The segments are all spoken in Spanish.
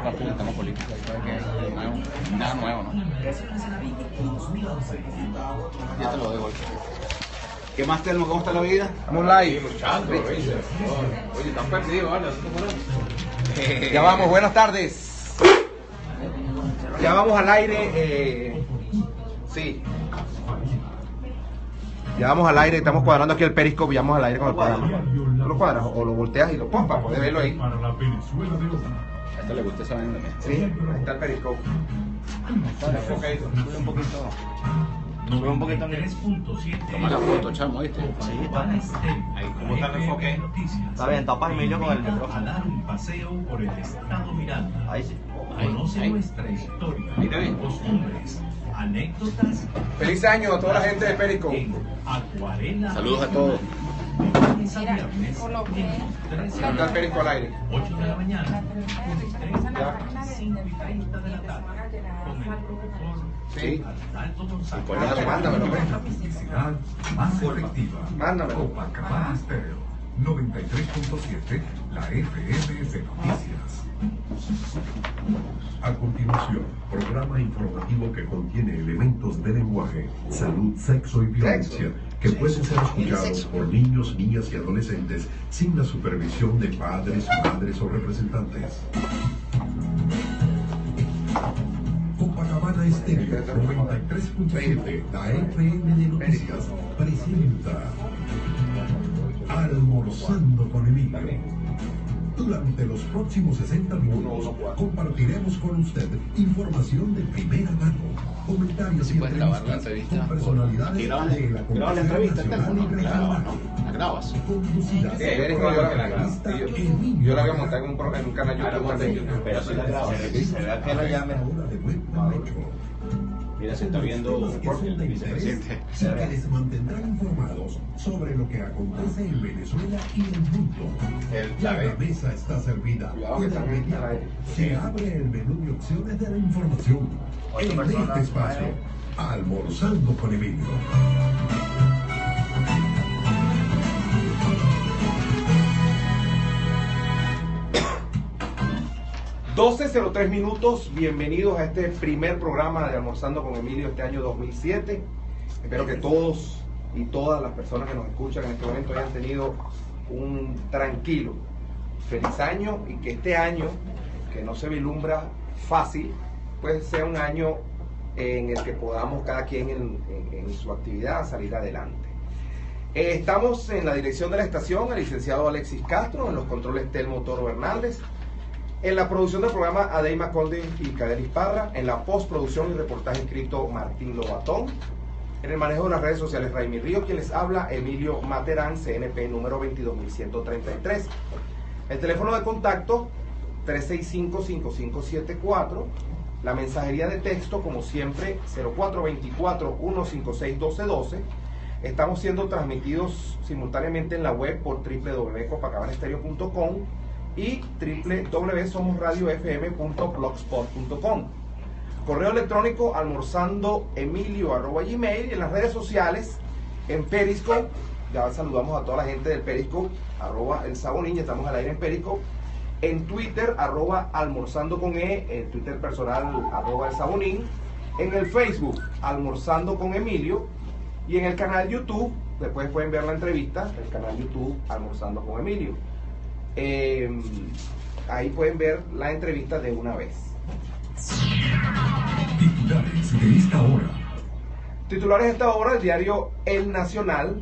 parte del tema político, nada nuevo, ¿no? Ya te lo doy, ¿Qué más, Telmo? ¿Cómo está la vida? Vamos live. Luchando, oye, están perdidos, ¿vale? Ya vamos, buenas tardes. Ya vamos al aire. Sí. Ya vamos al aire, estamos cuadrando aquí el Periscope, ya vamos al aire con el programa. ¿Tú lo cuadras o lo volteas y lo pones para poder verlo ahí? A esto le gusta esa vaina también. Sí, ahí está el Periscope. Sube un poquito. Sube un poquito. 3.7. Toma la foto, chamo, ¿viste? Sí, Ahí, ¿cómo está el enfoque? Está bien, tapa Emilio con el A micrófono. dar un paseo por el estado Miranda. Ahí sí. Conoce ahí. nuestra historia, Ahí está bien. costumbres, anécdotas. Feliz año a toda la gente de Periscope. En Acuarela. Saludos a todos. Lunes a viernes, Ya está el Periscope al aire. 8 de la mañana. Ya. 5:30 de la tarde. Con el profesor Sí. Arnaldo González. Pues mándamelo, pues. La publicidad más efectiva. Mándamelo. Copacabana Estéreo 93.7, la FM de noticias. A continuación, programa informativo que contiene elementos de lenguaje, salud, sexo y violencia que pueden ser escuchados por niños, niñas y adolescentes sin la supervisión de padres, madres o representantes. Copacabana Estéreo 93.7, la FM de noticias, presenta Almorzando con Emilio. Durante los próximos 60 minutos compartiremos con usted información de primera mano, comentarios y puedes grabar la entrevistas entrevista con personalidades ¿Y grabas de la la entrevista? nacional y regional. ¿La grabas? Conducidas Sí, eres por yo el la grabo. periodista Yo la voy a montar en un canal YouTube. Pero si la grabo, se ve que la llame. Hora de Web 8. Mira, se está viendo Temas que son el de interés vicepresidente. y que les mantendrán informados sobre lo que acontece en Venezuela y el mundo. La mesa está servida. Cuidado que Y de también está inmediato ahí. se abre el menú de opciones de la información. En este espacio, Almorzando con Emilio. 12:03 minutos, bienvenidos a este primer programa de Almorzando con Emilio este año 2007. Espero que todos y todas las personas que nos escuchan en este momento hayan tenido un tranquilo, feliz año y que este año, que no se vislumbra fácil, pues sea un año en el que podamos cada quien en su actividad salir adelante. Estamos en la dirección de la estación, el licenciado Alexis Castro, en los controles Telmo Toro Hernández, en la producción del programa Adeima Conde y Cadelis Parra, en la postproducción y reportaje escrito Martín Lobatón, en el manejo de las redes sociales Raimi Río, quien les habla Emilio Materán, CNP número 22133. El teléfono de contacto 365-5574, la mensajería de texto como siempre 0424-156-1212. Estamos siendo transmitidos simultáneamente en la web por www.copacabanaestereo.com y www.somosradiofm.blogspot.com. Correo electrónico almorzandoemilio@gmail, y en las redes sociales en Periscope. Ya saludamos a toda la gente del Periscope, @el Sabonín, ya estamos al aire en Periscope. En Twitter, @almorzando con el Twitter personal, @el Sabonín. En el Facebook, Almorzando con Emilio. Y en el canal YouTube, después pueden ver la entrevista, el canal YouTube Almorzando con Emilio. Ahí pueden ver la entrevista de una vez. Titulares de esta hora. Titulares de esta hora, el diario El Nacional.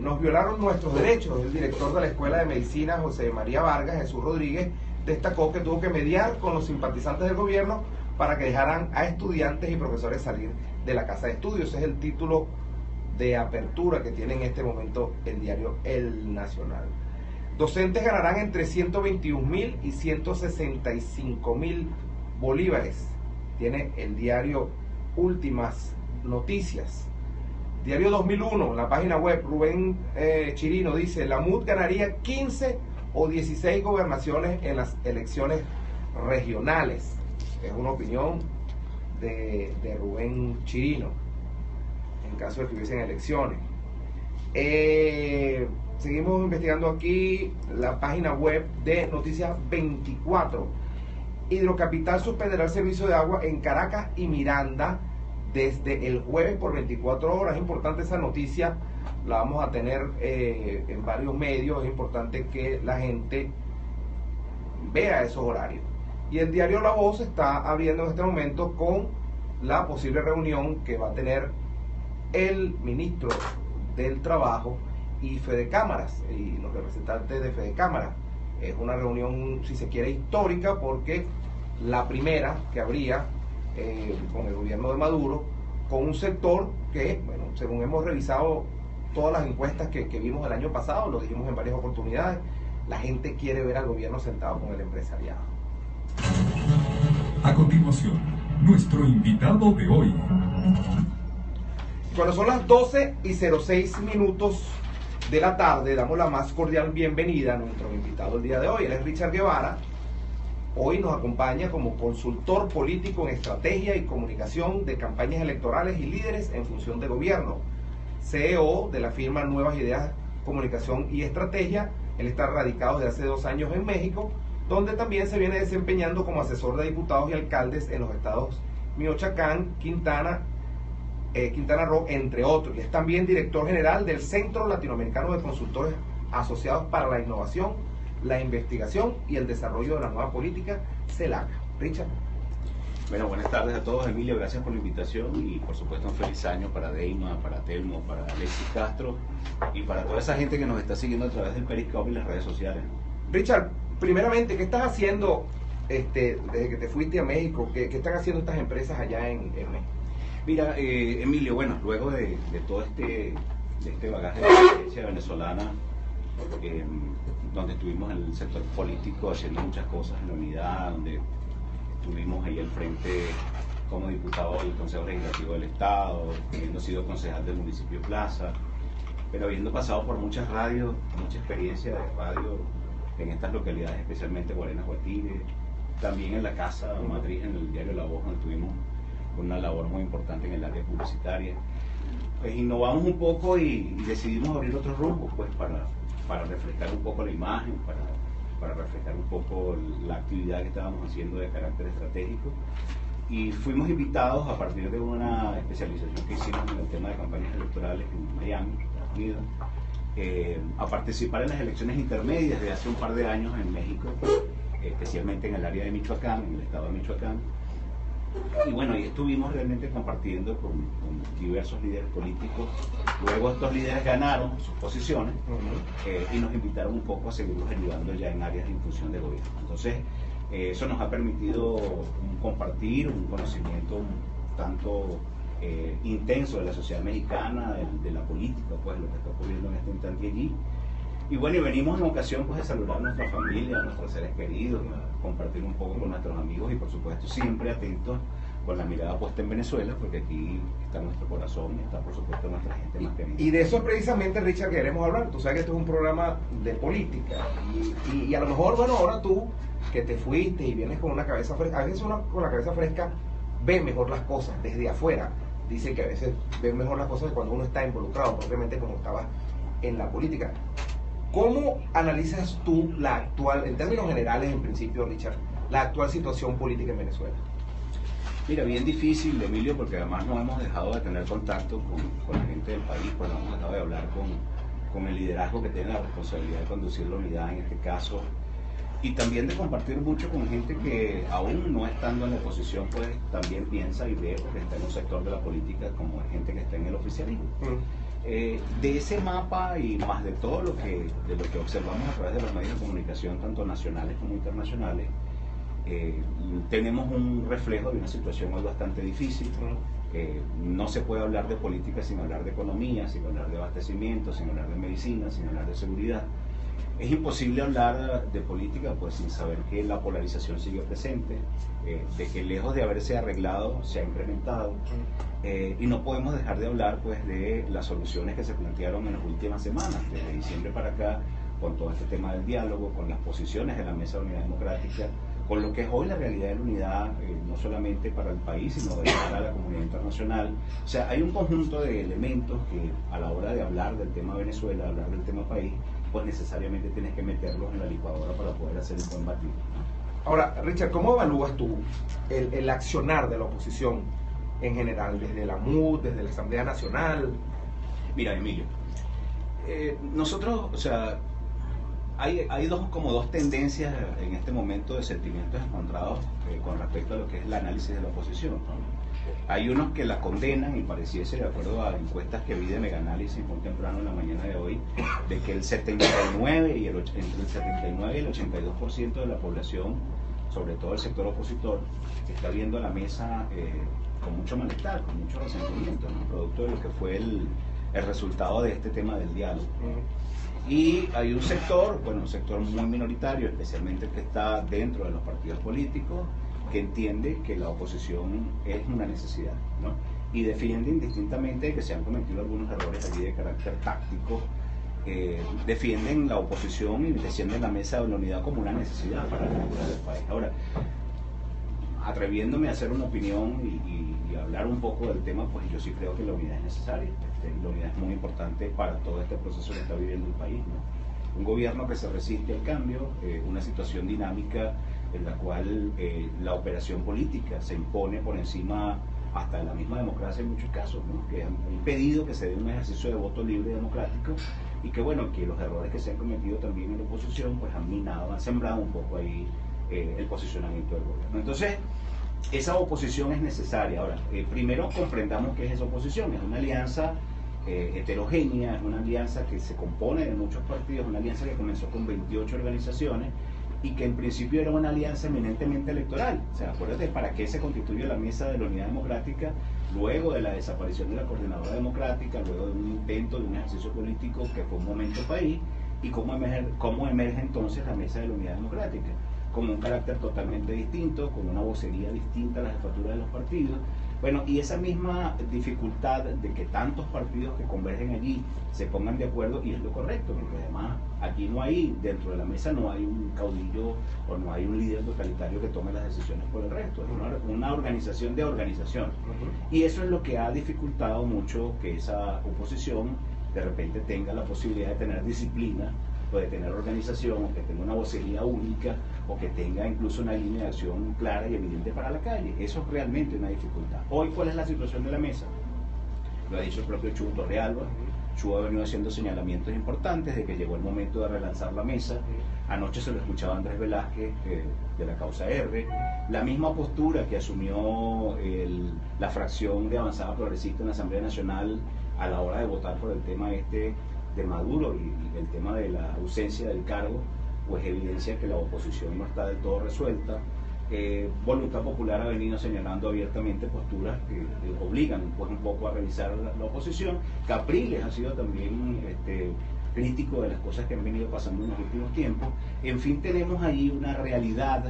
Nos violaron nuestros derechos. El director de la Escuela de Medicina, José María Vargas, Jesús Rodríguez, destacó que tuvo que mediar con los simpatizantes del gobierno para que dejaran a estudiantes y profesores salir de la casa de estudios. Ese es el título de apertura que tiene en este momento el diario El Nacional. Docentes ganarán entre 121.000 y 165.000 bolívares. Tiene el diario Últimas Noticias. Diario 2001, en la página web, Rubén Chirino dice: la MUD ganaría 15 o 16 gobernaciones en las elecciones regionales. Es una opinión de Rubén Chirino, en caso de que hubiesen elecciones. Seguimos investigando aquí la página web de Noticias 24. Hidrocapital suspenderá el servicio de agua en Caracas y Miranda desde el jueves por 24 horas. Es importante esa noticia, la vamos a tener en varios medios. Es importante que la gente vea esos horarios. Y el diario La Voz está abriendo en este momento con la posible reunión que va a tener el ministro del Trabajo y Fedecámaras y los representantes de Fedecámaras. Es una reunión, si se quiere, histórica, porque la primera que habría con el gobierno de Maduro, con un sector que, bueno, según hemos revisado todas las encuestas que vimos el año pasado, lo dijimos en varias oportunidades, la gente quiere ver al gobierno sentado con el empresariado. A continuación, nuestro invitado de hoy. Cuando son las 12:06 de la tarde, damos la más cordial bienvenida a nuestro invitado el día de hoy. Él es Richard Guevara. Hoy nos acompaña como consultor político en estrategia y comunicación de campañas electorales y líderes en función de gobierno. CEO de la firma Nuevas Ideas, Comunicación y Estrategia. Él está radicado desde hace 2 años en México, donde también se viene desempeñando como asesor de diputados y alcaldes en los estados Michoacán, Quintana Roo, entre otros. Y es también director general del Centro Latinoamericano de Consultores Asociados para la Innovación, la Investigación y el Desarrollo de la Nueva Política, CELAC. Richard. Bueno, buenas tardes a todos, Emilio, gracias por la invitación y por supuesto un feliz año para Deima, para Telmo, para Alexis Castro y para toda esa gente que nos está siguiendo a través del Periscope y las redes sociales. Richard, primeramente, ¿qué estás haciendo desde que te fuiste a México? ¿Qué están haciendo estas empresas allá en México? Mira, Emilio, bueno, luego de todo este bagaje de experiencia venezolana, donde estuvimos en el sector político haciendo muchas cosas en la unidad, donde estuvimos ahí al frente como diputado del Consejo Legislativo del Estado, habiendo sido concejal del municipio de Plaza, pero habiendo pasado por muchas radios, mucha experiencia de radio en estas localidades, especialmente Guarenas, Guatire, también en la casa matriz, en el diario La Voz, donde tuvimos una labor muy importante en el área publicitaria. Pues innovamos un poco y decidimos abrir otros rumbos, pues para refrescar un poco la imagen, para refrescar un poco la actividad que estábamos haciendo de carácter estratégico. Y fuimos invitados a partir de una especialización que hicimos en el tema de campañas electorales en Miami, Estados Unidos, a participar en las elecciones intermedias de hace un par de años en México, especialmente en el área de Michoacán, en el estado de Michoacán. Y bueno, ahí estuvimos realmente compartiendo con diversos líderes políticos. Luego estos líderes ganaron sus posiciones y nos invitaron un poco a seguirlos ayudando ya en áreas de infusión de gobierno. Entonces, eso nos ha permitido compartir un conocimiento tanto intenso de la sociedad mexicana, de la política, pues lo que está ocurriendo en este instante allí. Y bueno, y venimos en ocasión pues de saludar a nuestra familia, a nuestros seres queridos, a compartir un poco con nuestros amigos y por supuesto siempre atentos con la mirada puesta en Venezuela, porque aquí está nuestro corazón y está por supuesto nuestra gente más querida. Y de eso precisamente, Richard, queremos hablar. Tú sabes que esto es un programa de política y a lo mejor, bueno, ahora tú que te fuiste y vienes con una cabeza fresca, a veces uno con la cabeza fresca ve mejor las cosas desde afuera. Dice que a veces ve mejor las cosas cuando uno está involucrado, propiamente como estaba en la política. ¿Cómo analizas tú la actual, en términos generales, en principio, Richard, la actual situación política en Venezuela? Mira, bien difícil, Emilio, porque además no hemos dejado de tener contacto con la gente del país, pues no hemos dejado de hablar con el liderazgo que tiene la responsabilidad de conducir la unidad en este caso, y también de compartir mucho con gente que aún no estando en la oposición, pues también piensa y ve, porque está en un sector de la política como gente que está en el oficialismo. De ese mapa y más de todo lo que observamos a través de los medios de comunicación, tanto nacionales como internacionales, tenemos un reflejo de una situación hoy bastante difícil. No se puede hablar de política sin hablar de economía, sin hablar de abastecimiento, sin hablar de medicina, sin hablar de seguridad. Es imposible hablar de política pues sin saber que la polarización sigue presente, de que lejos de haberse arreglado se ha incrementado, y no podemos dejar de hablar pues de las soluciones que se plantearon en las últimas semanas, desde diciembre para acá, con todo este tema del diálogo, con las posiciones de la Mesa de Unidad Democrática, con lo que es hoy la realidad de la unidad, no solamente para el país, sino de cara a la comunidad internacional. O sea, hay un conjunto de elementos que a la hora de hablar del tema Venezuela, hablar del tema país, pues necesariamente tienes que meterlos en la licuadora para poder hacer un buen batido, ¿no? Ahora, Richard, ¿cómo evalúas tú el accionar de la oposición en general, desde la MUD, desde la Asamblea Nacional? Mira, Emilio, nosotros, o sea, hay dos tendencias en este momento de sentimientos encontrados con respecto a lo que es el análisis de la oposición, ¿no? Hay unos que la condenan y pareciese, de acuerdo a encuestas que vi de Megaanálisis muy temprano en la mañana de hoy, de que el 79 y entre el 79 y el 82% de la población, sobre todo el sector opositor, está viendo la mesa con mucho malestar, con mucho resentimiento, ¿no? Producto de lo que fue el resultado de este tema del diálogo. Y hay un sector muy minoritario, especialmente el que está dentro de los partidos políticos, que entiende que la oposición es una necesidad, ¿no? Y defiende indistintamente que se han cometido algunos errores allí de carácter táctico, defienden la oposición y defienden la mesa de la unidad como una necesidad para la cultura del país. Ahora, atreviéndome a hacer una opinión y hablar un poco del tema, pues yo sí creo que la unidad es necesaria. La unidad es muy importante para todo este proceso que está viviendo el país, ¿no? Un gobierno que se resiste al cambio, una situación dinámica en la cual la operación política se impone por encima hasta de la misma democracia en muchos casos, ¿no? Que han impedido que se dé un ejercicio de voto libre y democrático, y que bueno, que los errores que se han cometido también en la oposición pues han sembrado un poco ahí el posicionamiento del gobierno. Entonces, esa oposición es necesaria. Ahora, primero comprendamos qué es esa oposición. Es una alianza heterogénea, es una alianza que se compone de muchos partidos, una alianza que comenzó con 28 organizaciones y que en principio era una alianza eminentemente electoral. O sea, acuérdate para qué se constituye la Mesa de la Unidad Democrática luego de la desaparición de la Coordinadora Democrática, luego de un intento de un ejercicio político que fue un momento país, y cómo emerge entonces la Mesa de la Unidad Democrática, con un carácter totalmente distinto, con una vocería distinta a la jefatura de los partidos. Bueno, y esa misma dificultad de que tantos partidos que convergen allí se pongan de acuerdo, y es lo correcto, porque además aquí no hay, dentro de la mesa no hay un caudillo o no hay un líder totalitario que tome las decisiones por el resto, es una organización de organización. Y eso es lo que ha dificultado mucho que esa oposición de repente tenga la posibilidad de tener disciplina, o de tener organización, o que tenga una vocería única, o que tenga incluso una línea de acción clara y evidente para la calle. Eso es realmente una dificultad. Hoy, ¿cuál es la situación de la mesa? Lo ha dicho el propio Chugo Torrealba. Chugo ha venido haciendo señalamientos importantes de que llegó el momento de relanzar la mesa. Anoche se lo escuchaba Andrés Velázquez de la causa R. La misma postura que asumió la fracción de Avanzada Progresista en la Asamblea Nacional a la hora de votar por el tema de Maduro y el tema de la ausencia del cargo, pues evidencia que la oposición no está del todo resuelta. Voluntad Popular ha venido señalando abiertamente posturas que obligan pues un poco a revisar la oposición. Capriles ha sido también crítico de las cosas que han venido pasando en los últimos tiempos. En fin, tenemos ahí una realidad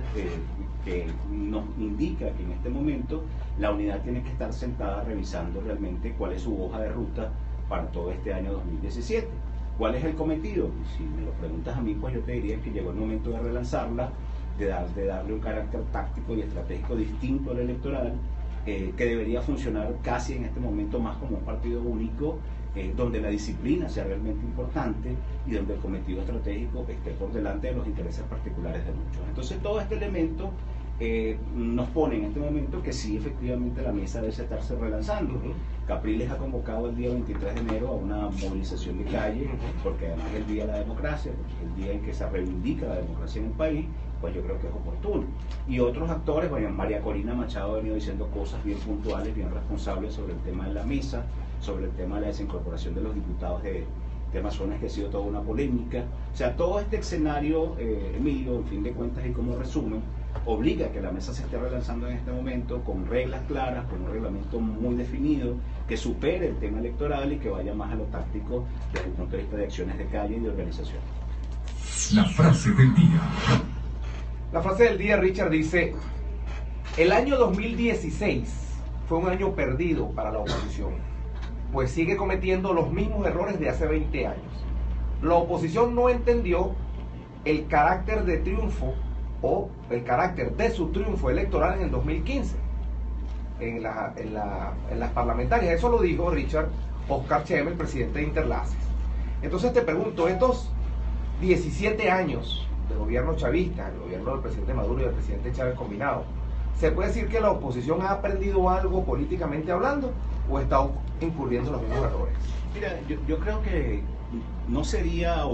que nos indica que en este momento la unidad tiene que estar sentada revisando realmente cuál es su hoja de ruta para todo este año 2017. ¿Cuál es el cometido? Si me lo preguntas a mí, pues yo te diría que llegó el momento de relanzarla, de darle un carácter táctico y estratégico distinto al electoral, que debería funcionar casi en este momento más como un partido único, donde la disciplina sea realmente importante y donde el cometido estratégico esté por delante de los intereses particulares de muchos. Entonces todo este elemento nos pone en este momento que sí, efectivamente la mesa debe estarse relanzando. Capriles ha convocado el día 23 de enero a una movilización de calle, porque además es el día de la democracia, porque es el día en que se reivindica la democracia en el país, pues yo creo que es oportuno. Y otros actores, bueno, María Corina Machado ha venido diciendo cosas bien puntuales, bien responsables sobre el tema de la mesa, sobre el tema de la desincorporación de los diputados de Amazonas, que ha sido toda una polémica. O sea, todo este escenario, Emilio, en fin de cuentas y como resumen, obliga a que la mesa se esté relanzando en este momento con reglas claras, con un reglamento muy definido, que supere el tema electoral y que vaya más a lo táctico desde el punto de vista de acciones de calle y de organización. La frase del día. La frase del día, Richard, dice: el año 2016 fue un año perdido para la oposición, pues sigue cometiendo los mismos errores de hace 20 años. La oposición no entendió el carácter de triunfo o el carácter de su triunfo electoral en el 2015, en las parlamentarias. Eso lo dijo Richard Oscar Cheme, el presidente de Interlaces. Entonces te pregunto, estos 17 años gobierno chavista, el gobierno del presidente Maduro y del presidente Chávez combinado, ¿se puede decir que la oposición ha aprendido algo políticamente hablando o está incurriendo en los mismos errores? Mira, yo creo que no sería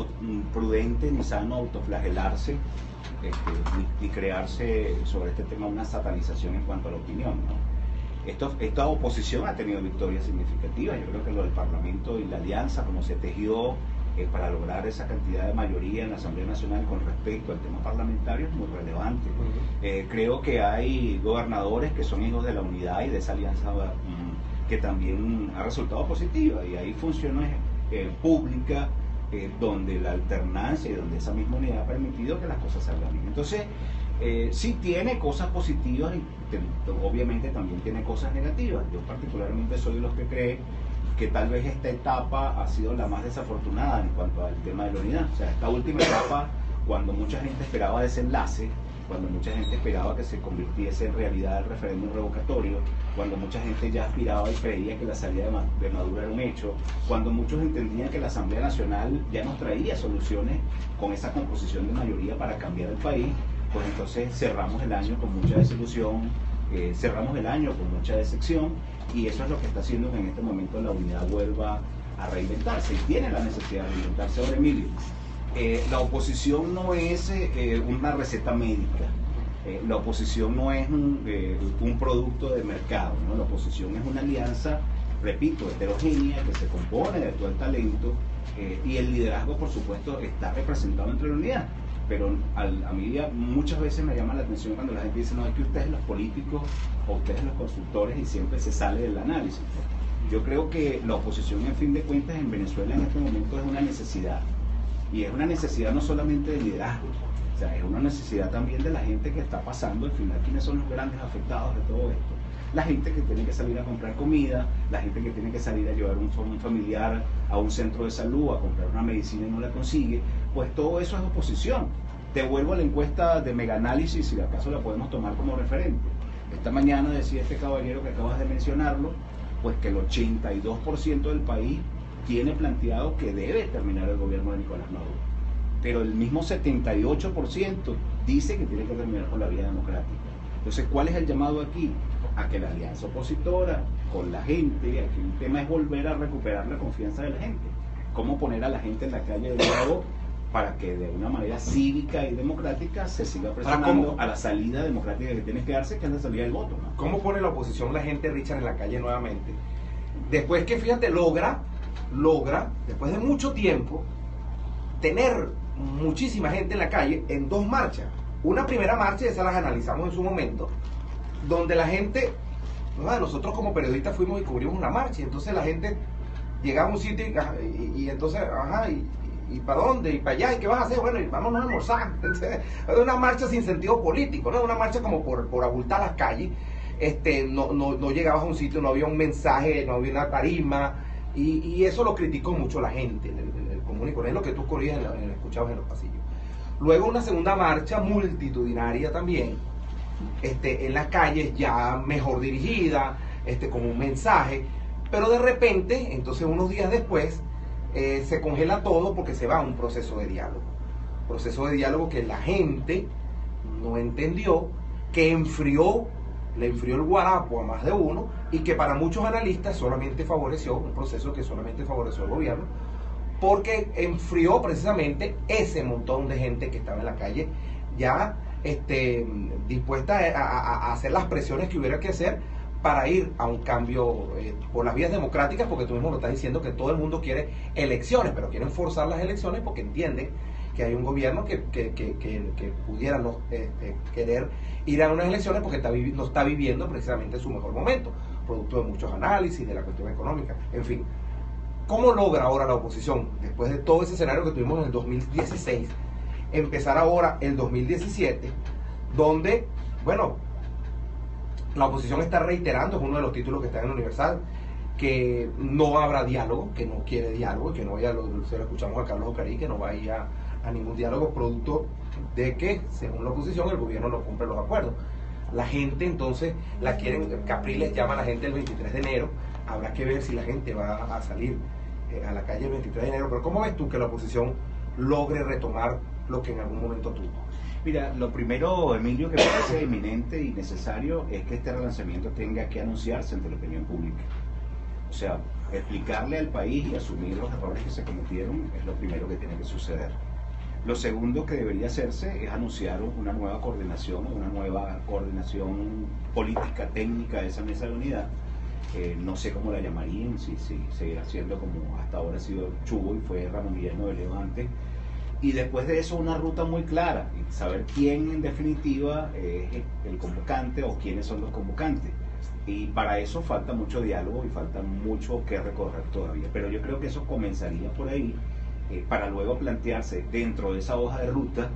prudente ni sano autoflagelarse ni crearse sobre este tema una satanización en cuanto a la opinión, ¿no? Esta oposición ha tenido victorias significativas. Yo creo que lo del Parlamento y la alianza, como se tejió para lograr esa cantidad de mayoría en la Asamblea Nacional con respecto al tema parlamentario, es muy relevante. Creo que hay gobernadores que son hijos de la unidad y de esa alianza que también ha resultado positiva, y hay funciones públicas donde la alternancia y donde esa misma unidad ha permitido que las cosas salgan bien. Entonces, sí tiene cosas positivas y obviamente también tiene cosas negativas. Yo particularmente soy de los que cree que tal vez esta etapa ha sido la más desafortunada en cuanto al tema de la unidad. O sea, esta última etapa, cuando mucha gente esperaba desenlace, cuando mucha gente esperaba que se convirtiese en realidad el referéndum revocatorio, cuando mucha gente ya aspiraba y creía que la salida de Maduro era un hecho, cuando muchos entendían que la Asamblea Nacional ya nos traía soluciones con esa composición de mayoría para cambiar el país, pues entonces cerramos el año con mucha desilusión, cerramos el año con mucha decepción, y eso es lo que está haciendo que en este momento la unidad vuelva a reinventarse, y tiene la necesidad de reinventarse. Ahora, Emilio, la oposición no es una receta médica, la oposición no es un producto de mercado, ¿no? La oposición es una alianza, repito, heterogénea, que se compone de todo el talento, y el liderazgo, por supuesto, está representado entre la unidad. Pero a mí muchas veces me llama la atención cuando la gente dice, no, es que ustedes los políticos o ustedes los consultores, y siempre se sale del análisis. Yo creo que la oposición, en fin de cuentas, en Venezuela en este momento es una necesidad. Y es una necesidad no solamente de liderazgo, o sea, es una necesidad también de la gente que está pasando. Al final, ¿quiénes son los grandes afectados de todo esto? La gente que tiene que salir a comprar comida, la gente que tiene que salir a llevar un familiar a un centro de salud, a comprar una medicina y no la consigue, pues todo eso es oposición. Te vuelvo a la encuesta de Mega Análisis, si acaso la podemos tomar como referente. Esta mañana decía este caballero que acabas de mencionarlo, pues que el 82% del país tiene planteado que debe terminar el gobierno de Nicolás Maduro. Pero el mismo 78% dice que tiene que terminar por la vía democrática. Entonces, ¿cuál es el llamado aquí? A que la alianza opositora con la gente, aquí el tema es volver a recuperar la confianza de la gente. ¿Cómo poner a la gente en la calle de nuevo para que de una manera cívica y democrática se siga presionando a la salida democrática que tiene que darse, que es la salida del voto, ¿no? ¿Cómo pone la oposición la gente, Richard, en la calle nuevamente? Después que, fíjate, logra, después de mucho tiempo, tener muchísima gente en la calle en dos marchas. Una primera marcha, y esas las analizamos en su momento, donde la gente, nosotros como periodistas fuimos y cubrimos una marcha, y entonces la gente llegaba a un sitio y entonces, ¿y para dónde? ¿Y para allá? ¿Y qué vas a hacer? Bueno, y vámonos a almorzar. Entonces, es una marcha sin sentido político, ¿no? Una marcha como por abultar las calles. No llegabas a un sitio, no había un mensaje, no había una tarima, y eso lo criticó mucho la gente, el común y corriente, lo que tú corrías escuchabas en los pasillos. Luego una segunda marcha multitudinaria también, en las calles, ya mejor dirigida, con un mensaje, pero de repente, entonces unos días después, se congela todo porque se va a un proceso de diálogo. Proceso de diálogo que la gente no entendió, que le enfrió el guarapo a más de uno, y que para muchos analistas solamente favoreció, un proceso que solamente favoreció al gobierno, porque enfrió precisamente ese montón de gente que estaba en la calle, ya dispuesta a hacer las presiones que hubiera que hacer para ir a un cambio por las vías democráticas, porque tú mismo lo estás diciendo que todo el mundo quiere elecciones, pero quieren forzar las elecciones porque entienden que hay un gobierno que pudiera querer ir a unas elecciones porque no está viviendo precisamente su mejor momento, producto de muchos análisis, de la cuestión económica, en fin. ¿Cómo logra ahora la oposición, después de todo ese escenario que tuvimos en el 2016, empezar ahora el 2017, donde, bueno, la oposición está reiterando, es uno de los títulos que está en el Universal, que no habrá diálogo, que no quiere diálogo, que no vaya, se lo escuchamos a Carlos Ocarí, que no vaya a ningún diálogo, producto de que, según la oposición, el gobierno no cumple los acuerdos. La gente entonces la quieren, Capriles llama a la gente el 23 de enero, habrá que ver si la gente va a salir a la calle el 23 de enero, pero ¿cómo ves tú que la oposición logre retomar lo que en algún momento tuvo. Mira, lo primero, Emilio, que parece inminente y necesario es que este relanzamiento tenga que anunciarse ante la opinión pública. O sea, explicarle al país y asumir los errores que se cometieron es lo primero que tiene que suceder. Lo segundo que debería hacerse es anunciar una nueva coordinación política, técnica de esa mesa de unidad. No sé cómo la llamarían, si seguirá siendo como hasta ahora ha sido Chugo y fue Ramón Guillermo de Levante. Y después de eso una ruta muy clara y saber quién en definitiva es el convocante o quiénes son los convocantes. Y para eso falta mucho diálogo y falta mucho que recorrer todavía. Pero yo creo que eso comenzaría por ahí, para luego plantearse dentro de esa hoja de ruta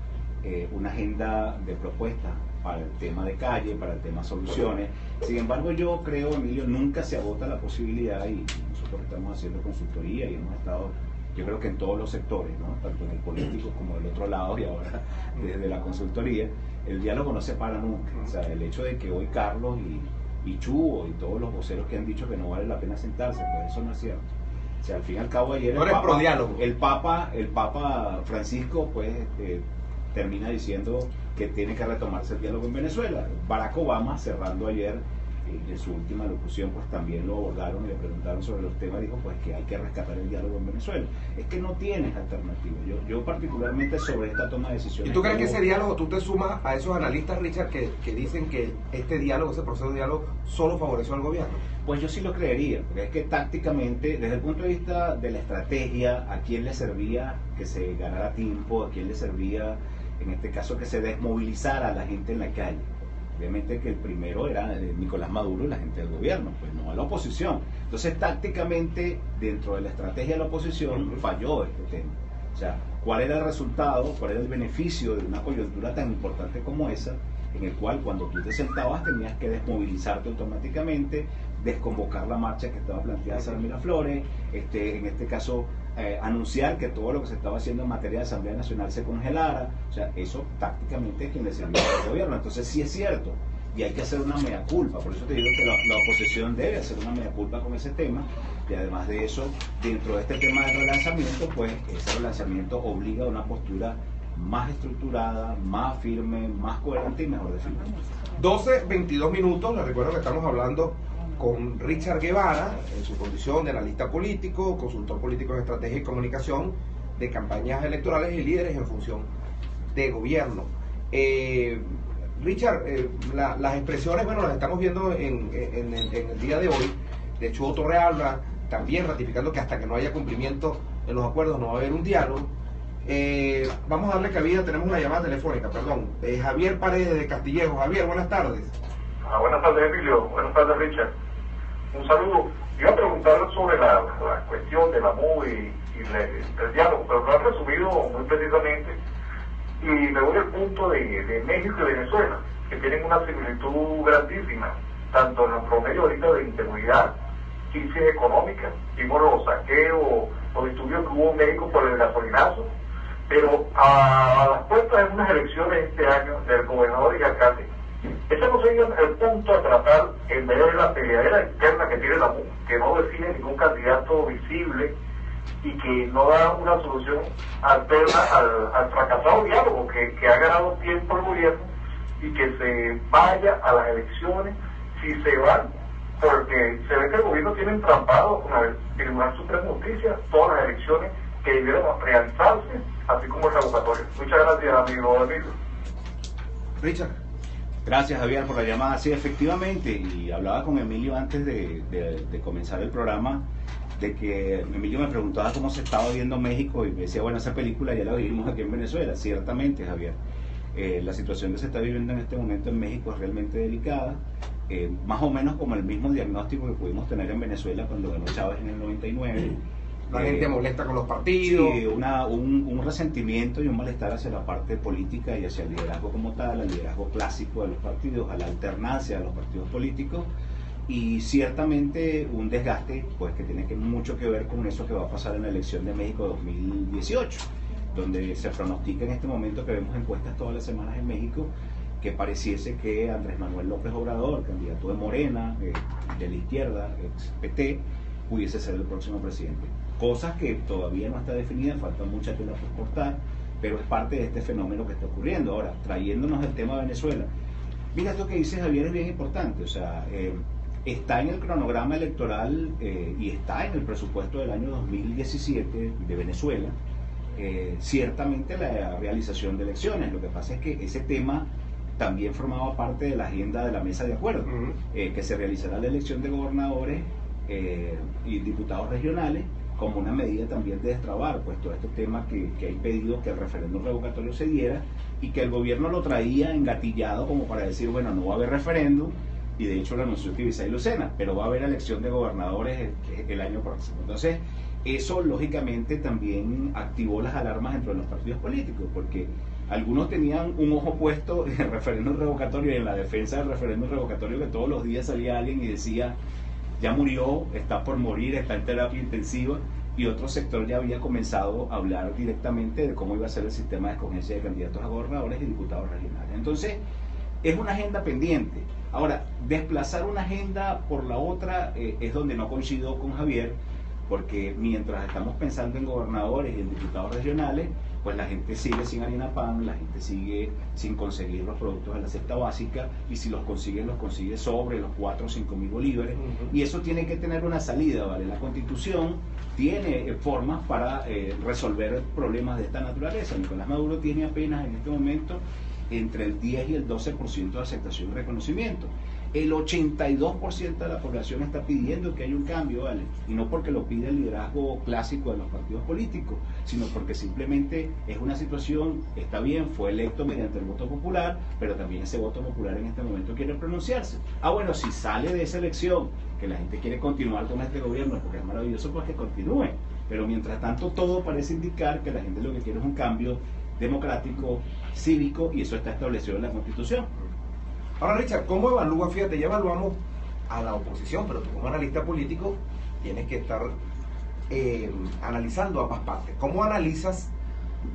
una agenda de propuestas para el tema de calle, para el tema soluciones. Sin embargo, yo creo, Emilio, nunca se agota la posibilidad, y nosotros estamos haciendo consultoría y hemos estado, yo creo que en todos los sectores, ¿no? Tanto en el político como del otro lado y ahora desde la consultoría, el diálogo no se para nunca. O sea, el hecho de que hoy Carlos y Chugo y todos los voceros que han dicho que no vale la pena sentarse, pues eso no es cierto. O sea, al fin y al cabo ayer el Papa Francisco pues termina diciendo que tiene que retomarse el diálogo en Venezuela. Barack Obama, cerrando ayer en su última locución, pues también lo abordaron y le preguntaron sobre los temas, dijo pues que hay que rescatar el diálogo en Venezuela. Es que no tienes alternativa. Yo particularmente sobre esta toma de decisiones. ¿Y tú crees que ese diálogo, tú te sumas a esos analistas, Richard, que dicen que este diálogo, ese proceso de diálogo, solo favoreció al gobierno? Pues yo sí lo creería, porque es que tácticamente, desde el punto de vista de la estrategia, ¿a quién le servía que se ganara tiempo? ¿A quién le servía, en este caso, que se desmovilizara a la gente en la calle? Obviamente que el primero era Nicolás Maduro y la gente del gobierno, pues no a la oposición. Entonces, tácticamente, dentro de la estrategia de la oposición, falló este tema. O sea, ¿cuál era el resultado, cuál era el beneficio de una coyuntura tan importante como esa, en el cual cuando tú te sentabas tenías que desmovilizarte automáticamente, desconvocar la marcha que estaba planteada en San Miraflores, en este caso anunciar que todo lo que se estaba haciendo en materia de Asamblea Nacional se congelara? O sea, eso tácticamente es quien le servía al gobierno. Entonces sí es cierto, y hay que hacer una mea culpa. Por eso te digo que la oposición debe hacer una mea culpa con ese tema, y además de eso, dentro de este tema del relanzamiento, pues ese relanzamiento obliga a una postura más estructurada, más firme, más coherente y mejor definida. 12:22 minutos, les recuerdo que estamos hablando con Richard Guevara, en su condición de analista político, consultor político en estrategia y comunicación de campañas electorales y líderes en función de gobierno. Richard, las expresiones, bueno, las estamos viendo en el día de hoy, de Chugo Torrealba, también ratificando que hasta que no haya cumplimiento en los acuerdos no va a haber un diálogo. Vamos a darle cabida, tenemos una llamada telefónica, perdón, Javier Paredes de Castillejo. Javier, buenas tardes. Buenas tardes, Emilio. Buenas tardes, Richard. Un saludo. Iba a preguntar sobre la cuestión de la MU y el diálogo, pero lo han resumido muy precisamente. Y me voy al punto de México y Venezuela, que tienen una similitud grandísima, tanto en el promedio ahorita de inseguridad, crisis económica, vimos los saqueos, los disturbios que hubo en México por el gasolinazo, pero a las puertas de unas elecciones este año del gobernador y alcalde, ese no sería el punto a tratar en vez de la peleadera interna que tiene la MU, que no define ningún candidato visible y que no da una solución alterna al fracasado diálogo que ha ganado tiempo el gobierno, y que se vaya a las elecciones si se van, porque se ve que el gobierno tiene entrampado con el Tribunal Supremo de Justicia todas las elecciones que debieron realizarse, así como el revocatorio. Muchas gracias, amigo Emilio. Richard. Gracias, Javier, por la llamada. Sí, efectivamente, y hablaba con Emilio antes de comenzar el programa, de que Emilio me preguntaba cómo se estaba viendo México y me decía, bueno, esa película ya la vivimos aquí en Venezuela. Ciertamente, Javier, la situación que se está viviendo en este momento en México es realmente delicada, más o menos como el mismo diagnóstico que pudimos tener en Venezuela cuando ganó Chávez en el 99. La gente molesta con los partidos. Sí, un resentimiento y un malestar hacia la parte política y hacia el liderazgo como tal, al liderazgo clásico de los partidos, a la alternancia de los partidos políticos, y ciertamente un desgaste pues que tiene mucho que ver con eso que va a pasar en la elección de México 2018, donde se pronostica en este momento, que vemos encuestas todas las semanas en México, que pareciese que Andrés Manuel López Obrador, candidato de Morena, de la izquierda, ex PT, pudiese ser el próximo presidente. Cosas que todavía no está definida, falta mucha tela por cortar, pero es parte de este fenómeno que está ocurriendo. Ahora, trayéndonos el tema de Venezuela, mira, esto que dice Javier es bien importante, o sea, está en el cronograma electoral y está en el presupuesto del año 2017 de Venezuela, ciertamente la realización de elecciones. Lo que pasa es que ese tema también formaba parte de la agenda de la mesa de acuerdo, que se realizará la elección de gobernadores y diputados regionales como una medida también de destrabar pues todos estos temas que ha impedido que el referéndum revocatorio se diera, y que el gobierno lo traía engatillado como para decir, bueno, no va a haber referéndum, y de hecho lo anunció Tibisay Lucena, pero va a haber elección de gobernadores el año próximo. Entonces, eso lógicamente también activó las alarmas entre los partidos políticos, porque algunos tenían un ojo puesto en el referéndum revocatorio y en la defensa del referéndum revocatorio, que todos los días salía alguien y decía, ya murió, está por morir, está en terapia intensiva, y otro sector ya había comenzado a hablar directamente de cómo iba a ser el sistema de escogencia de candidatos a gobernadores y diputados regionales. Entonces, es una agenda pendiente. Ahora, desplazar una agenda por la otra es donde no coincido con Javier, porque mientras estamos pensando en gobernadores y en diputados regionales, pues la gente sigue sin harina pan, la gente sigue sin conseguir los productos de la cesta básica, y si los consigue sobre los 4 o 5 mil bolívares, y eso tiene que tener una salida, ¿vale? La Constitución tiene formas para resolver problemas de esta naturaleza. Nicolás Maduro tiene apenas en este momento entre el 10 y el 12% de aceptación y reconocimiento. El 82% de la población está pidiendo que haya un cambio, ¿vale? Y no porque lo pide el liderazgo clásico de los partidos políticos, sino porque simplemente es una situación, está bien, fue electo mediante el voto popular, pero también ese voto popular en este momento quiere pronunciarse. Bueno, si sale de esa elección, que la gente quiere continuar con este gobierno, porque es maravilloso, pues que continúe. Pero mientras tanto, todo parece indicar que la gente lo que quiere es un cambio democrático, cívico, y eso está establecido en la Constitución. Ahora, Richard, ¿cómo evalúas? Fíjate, ya evaluamos a la oposición, pero tú como analista político tienes que estar analizando ambas partes. ¿Cómo analizas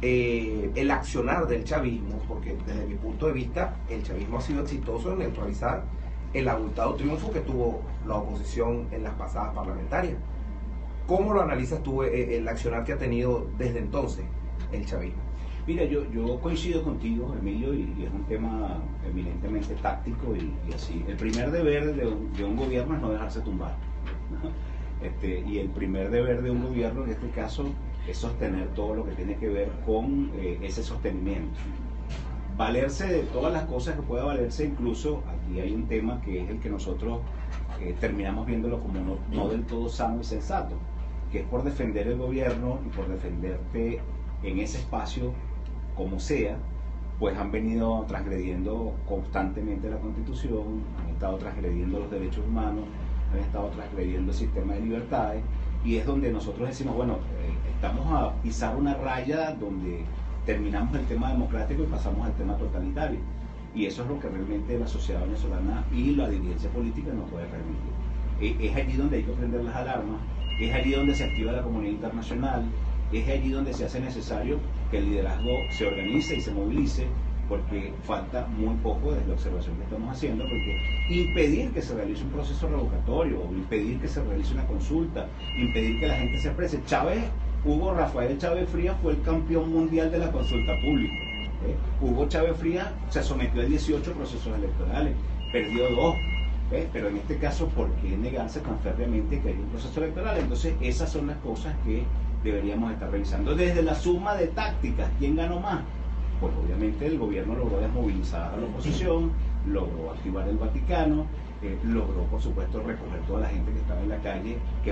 el accionar del chavismo? Porque desde mi punto de vista, el chavismo ha sido exitoso en neutralizar el abultado triunfo que tuvo la oposición en las pasadas parlamentarias. ¿Cómo lo analizas tú el accionar que ha tenido desde entonces el chavismo? Mira, yo coincido contigo, Emilio, y es un tema eminentemente táctico y así. El primer deber de un gobierno es no dejarse tumbar, ¿no? Y el primer deber de un gobierno, en este caso, es sostener todo lo que tiene que ver con ese sostenimiento. Valerse de todas las cosas que pueda valerse, incluso aquí hay un tema que es el que nosotros terminamos viéndolo como no del todo sano y sensato, que es por defender el gobierno y por defenderte en ese espacio como sea, pues han venido transgrediendo constantemente la Constitución, han estado transgrediendo los derechos humanos, han estado transgrediendo el sistema de libertades, y es donde nosotros decimos, bueno, estamos a pisar una raya donde terminamos el tema democrático y pasamos al tema totalitario, y eso es lo que realmente la sociedad venezolana y la dirigencia política no puede permitir. Es allí donde hay que prender las alarmas, es allí donde se activa la comunidad internacional, es allí donde se hace necesario que el liderazgo se organice y se movilice, porque falta muy poco desde la observación que estamos haciendo, porque impedir que se realice un proceso revocatorio, impedir que se realice una consulta, impedir que la gente se exprese. Hugo Rafael Chávez Frías fue el campeón mundial de la consulta pública. Hugo Chávez Frías se sometió a 18 procesos electorales, perdió 2. Pero en este caso, ¿por qué negarse tan férreamente que hay un proceso electoral? Entonces, esas son las cosas que deberíamos estar revisando. Desde la suma de tácticas, ¿quién ganó más? Pues obviamente el gobierno logró desmovilizar a la oposición, logró activar el Vaticano, logró por supuesto recoger toda la gente que estaba en la calle, que